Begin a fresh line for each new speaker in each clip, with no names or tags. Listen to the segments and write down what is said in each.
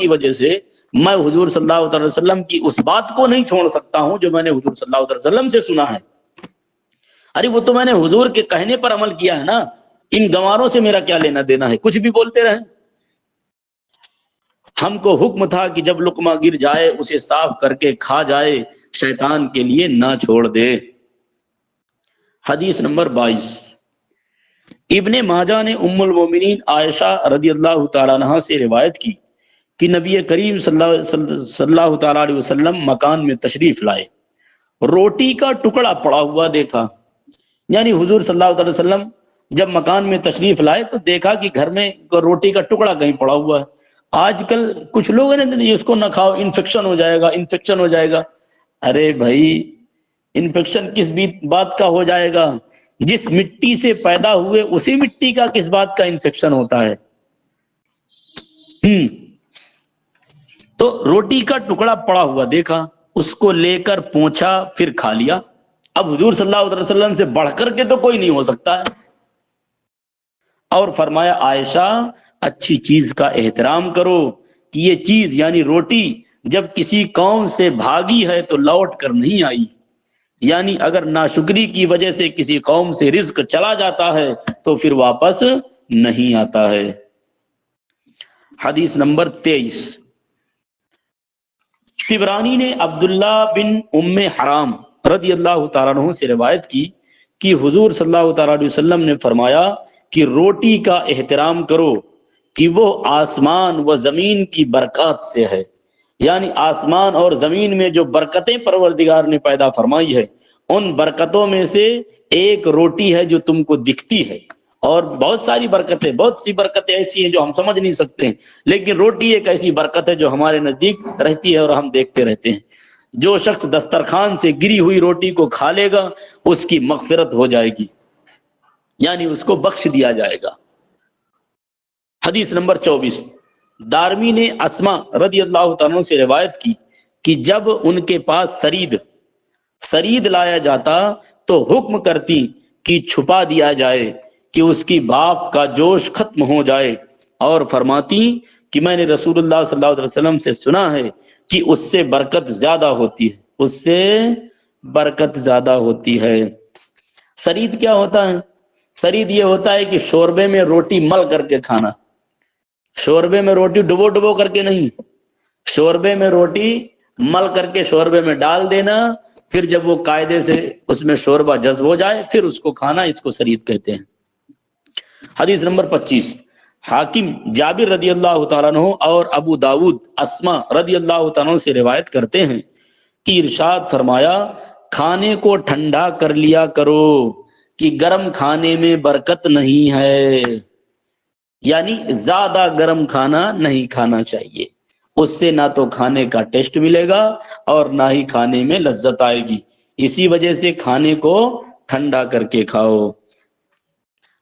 کی وجہ سے میں حضور صلی اللہ علیہ وسلم کی اس بات کو نہیں چھوڑ سکتا ہوں جو میں نے حضور صلی اللہ علیہ وسلم سے سنا ہے. ارے وہ تو میں نے حضور کے کہنے پر عمل کیا ہے نا، ان گواروں سے میرا کیا لینا دینا ہے، کچھ بھی بولتے رہے. ہم کو حکم تھا کہ جب لقمہ گر جائے اسے صاف کر کے کھا جائے، شیطان کے لیے نہ چھوڑ دے. حدیث نمبر 22. ابن ماجہ نے ام المومنین عائشہ رضی اللہ تعالیٰ عنہ سے روایت کی کہ نبی کریم صلی اللہ تعالیٰ علیہ وسلم مکان میں تشریف لائے، روٹی کا ٹکڑا پڑا ہوا دیکھا. یعنی حضور صلی اللہ علیہ وسلم جب مکان میں تشریف لائے تو دیکھا کہ گھر میں روٹی کا ٹکڑا کہیں پڑا ہوا ہے. آج کل کچھ لوگ ہیں نا، اس کو نہ کھاؤ انفیکشن ہو جائے گا، انفیکشن ہو جائے گا. ارے بھائی انفیکشن کس بات کا ہو جائے گا؟ جس مٹی سے پیدا ہوئے اسی مٹی کا کس بات کا انفیکشن ہوتا ہے؟ تو روٹی کا ٹکڑا پڑا ہوا دیکھا، اس کو لے کر پوچھا، پھر کھا لیا. اب حضور صلی اللہ علیہ وسلم سے بڑھ کر کے تو کوئی نہیں ہو سکتا ہے. اور فرمایا عائشہ اچھی چیز کا احترام کرو کہ یہ چیز یعنی روٹی جب کسی قوم سے بھاگی ہے تو لوٹ کر نہیں آئی. یعنی اگر ناشکری کی وجہ سے کسی قوم سے رزق چلا جاتا ہے تو پھر واپس نہیں آتا ہے. حدیث نمبر 23. طبرانی نے عبداللہ بن ام حرام رضی اللہ تعالیٰ عنہ سے روایت کی کہ حضور صلی اللہ تعالیٰ علیہ وسلم نے فرمایا کہ روٹی کا احترام کرو کہ وہ آسمان و زمین کی برکات سے ہے. یعنی آسمان اور زمین میں جو برکتیں پروردگار نے پیدا فرمائی ہے ان برکتوں میں سے ایک روٹی ہے جو تم کو دکھتی ہے. اور بہت ساری برکتیں، بہت سی برکتیں ایسی ہیں جو ہم سمجھ نہیں سکتے ہیں، لیکن روٹی ایک ایسی برکت ہے جو ہمارے نزدیک رہتی ہے اور ہم دیکھتے رہتے ہیں. جو شخص دسترخوان سے گری ہوئی روٹی کو کھا لے گا اس کی مغفرت ہو جائے گی، یعنی اس کو بخش دیا جائے گا. حدیث نمبر 24. دارمی نے اسما رضی اللہ تعالیٰ سے روایت کی کہ جب ان کے پاس سرید لایا جاتا تو حکم کرتی کہ چھپا دیا جائے کہ اس کی بھاپ کا جوش ختم ہو جائے، اور فرماتی کہ میں نے رسول اللہ صلی اللہ علیہ وسلم سے سنا ہے کہ اس سے برکت زیادہ ہوتی ہے، اس سے برکت زیادہ ہوتی ہے. سرید کیا ہوتا ہے؟ سرید یہ ہوتا ہے کہ شوربے میں روٹی مل کر کے کھانا. شوربے میں روٹی ڈبو کر کے نہیں، شوربے میں روٹی مل کر کے شوربے میں ڈال دینا، پھر جب وہ قاعدے سے اس میں شوربہ جذب ہو جائے پھر اس کو کھانا، اس کو سرید کہتے ہیں. حدیث نمبر 25. حاکم جابر رضی اللہ تعالیٰ عنہ اور ابو داود اسما رضی اللہ تعالیٰ عنہ سے روایت کرتے ہیں کہ ارشاد فرمایا کھانے کو ٹھنڈا کر لیا کرو کہ گرم کھانے میں برکت نہیں ہے. یعنی زیادہ گرم کھانا نہیں کھانا چاہیے، اس سے نہ تو کھانے کا ٹیسٹ ملے گا اور نہ ہی کھانے میں لذت آئے گی. اسی وجہ سے کھانے کو ٹھنڈا کر کے کھاؤ.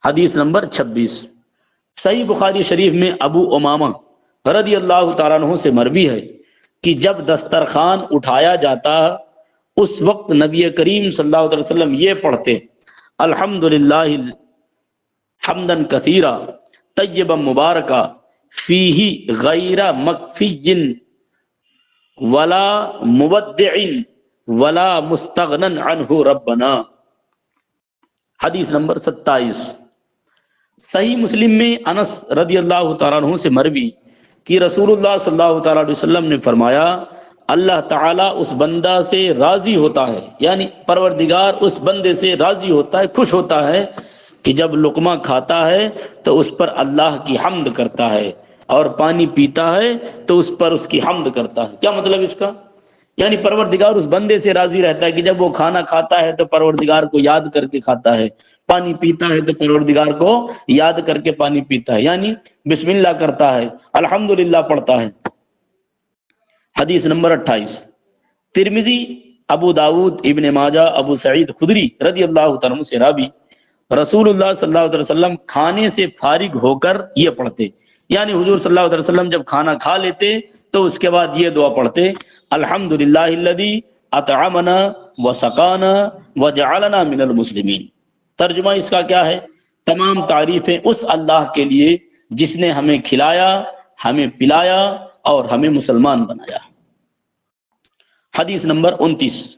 حدیث نمبر 26. صحیح بخاری شریف میں ابو امامہ رضی اللہ تعالیٰ عنہ سے مروی ہے کہ جب دسترخوان اٹھایا جاتا اس وقت نبی کریم صلی اللہ علیہ وسلم یہ پڑھتے الحمدللہ حمدن کثیرا طیبا مبارکا فیہ غیر مکفی ولا مبدع ولا مستغنن عنہ ربنا. حدیث نمبر 27. صحیح مسلم میں انس رضی اللہ تعالیٰ عنہ سے مروی کہ رسول اللہ صلی اللہ تعالیٰ علیہ وسلم نے فرمایا اللہ تعالیٰ اس بندہ سے راضی ہوتا ہے، یعنی پروردگار اس بندے سے راضی ہوتا ہے، خوش ہوتا ہے کہ جب لقمہ کھاتا ہے تو اس پر اللہ کی حمد کرتا ہے، اور پانی پیتا ہے تو اس پر اس کی حمد کرتا ہے. کیا مطلب اس کا؟ یعنی پروردگار اس بندے سے راضی رہتا ہے کہ جب وہ کھانا کھاتا ہے تو پروردگار کو یاد کر کے کھاتا ہے، پانی پیتا ہے تو پروردگار کو یاد کر کے پانی پیتا ہے، یعنی بسم اللہ کرتا ہے، الحمدللہ پڑھتا ہے. حدیث نمبر 28. ترمذی، ابو داود، ابن ماجہ، ابو سعید خدری رضی اللہ تعالیٰ عنہ سے راوی رسول اللہ صلی اللہ علیہ وسلم کھانے سے فارغ ہو کر یہ پڑھتے، یعنی حضور صلی اللہ علیہ وسلم جب کھانا کھا لیتے تو اس کے بعد یہ دعا پڑھتے الحمدللہ الذی اطعمنا وسقانا وجعلنا من المسلمین. ترجمہ اس کا کیا ہے؟ تمام تعریفیں اس اللہ کے لیے جس نے ہمیں کھلایا، ہمیں پلایا اور ہمیں مسلمان بنایا۔ حدیث نمبر 29،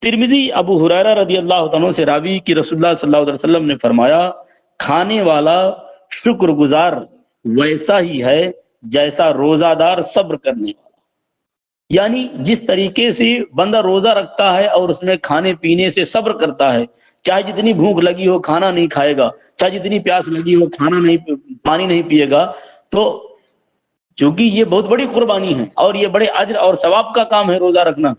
ترمذی ابو ہریرہ رضی اللہ عنہ سے راوی کہ رسول اللہ صلی اللہ علیہ وسلم نے فرمایا، کھانے والا شکر گزار ویسا ہی ہے جیسا روزہ دار صبر کرنے والا۔ یعنی جس طریقے سے بندہ روزہ رکھتا ہے اور اس میں کھانے پینے سے صبر کرتا ہے، چاہے جتنی بھوک لگی ہو کھانا نہیں کھائے گا، چاہے جتنی پیاس لگی ہو پانی نہیں پیے گا، تو چونکہ یہ بہت بڑی قربانی ہے اور یہ بڑے اجر اور ثواب کا کام ہے روزہ رکھنا۔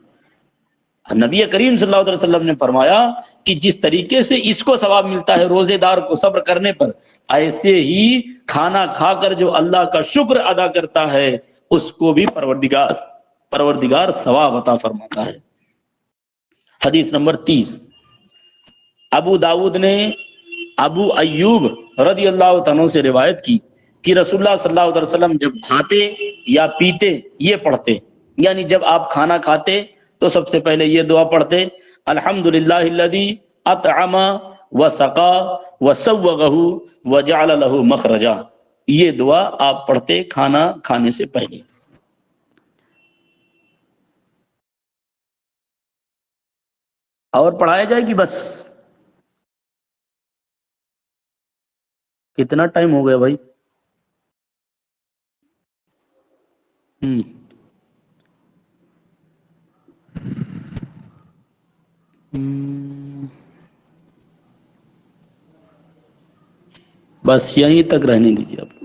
نبی کریم صلی اللہ علیہ وسلم نے فرمایا کہ جس طریقے سے اس کو ثواب ملتا ہے روزے دار کو صبر کرنے پر، ایسے ہی کھانا کھا کر جو اللہ کا شکر ادا کرتا ہے اس کو بھی پروردگار ثواب عطا فرماتا ہے۔ حدیث نمبر 30، ابو داود نے ابو ایوب رضی اللہ عنہ سے روایت کی کہ رسول اللہ صلی اللہ علیہ وسلم جب کھاتے یا پیتے یہ پڑھتے، یعنی جب آپ کھانا کھاتے تو سب سے پہلے یہ دعا پڑھتے، الحمدللہ الذی اطعم وسقا وسوغہ وجعل له مخرجا۔ یہ دعا آپ پڑھتے کھانا کھانے سے پہلے۔ اور پڑھایا جائے گی بس؟ کتنا ٹائم ہو گیا بھائی؟ بس یہیں تک رہنے دیجیے اب۔